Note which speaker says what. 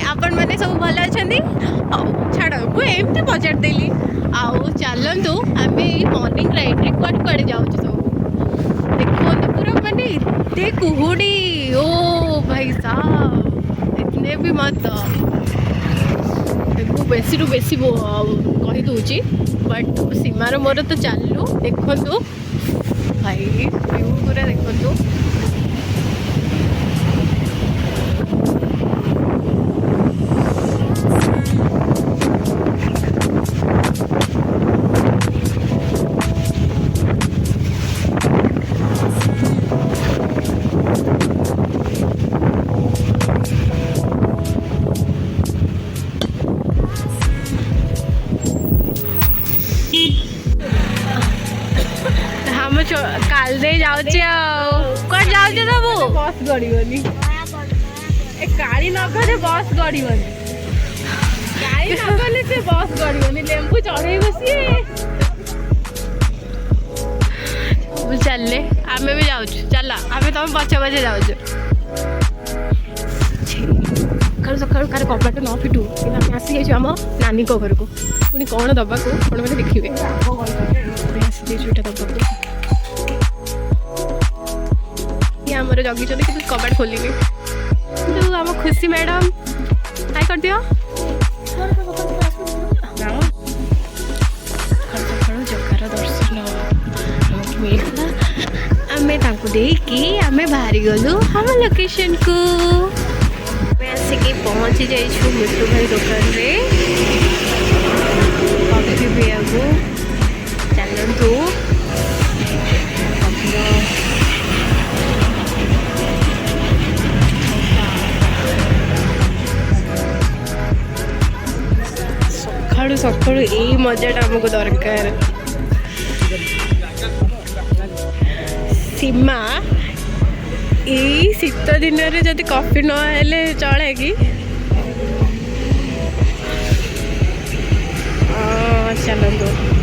Speaker 1: आपण मैंने सब भल अच्छा छाड़ मुझे पचारदेली आउ चलतु आम मॉर्निंग राइड रे कुआडे कुआडे जाऊँ सब देखो तो पूरा माने इतने कुहुड़ी ओ भाई साहब इतने भी मत बेसी रु बेसी कही दूची बट सीमार मोर तो चलू देखु भाई व्यू पूरा देखु काल दे जाऊँ कौन जाऊँ सब बस गड़बनी काली नगरे बस गड़बनी काली नगले से बस गड़बनी लेंबू चढ़े बसी चलले आमे भी जाऊँ चल आमे तुम पछे पछे जाऊँ सकाल सकाल कार कपड़ा न फिटू आसी जाइए आम नानी घर को पुणी कौन दबा को कौन मैंने देखिए आसी दबा आमर जगी कि कबाट खोलिनी जो आम खुशी मैडम हाय कर दियो जगार दर्शन मिलता आम देकी आम बाहरी गलु हम लोकेशन को आसिक पहुँची जाइछु मिट्टू भाई दुकान रे कॉफी पिया को चलतु सकाळू यही मजाटा आमको दरकार सीमा यही शीत दिन में जब कॉफी न चले कि चलतु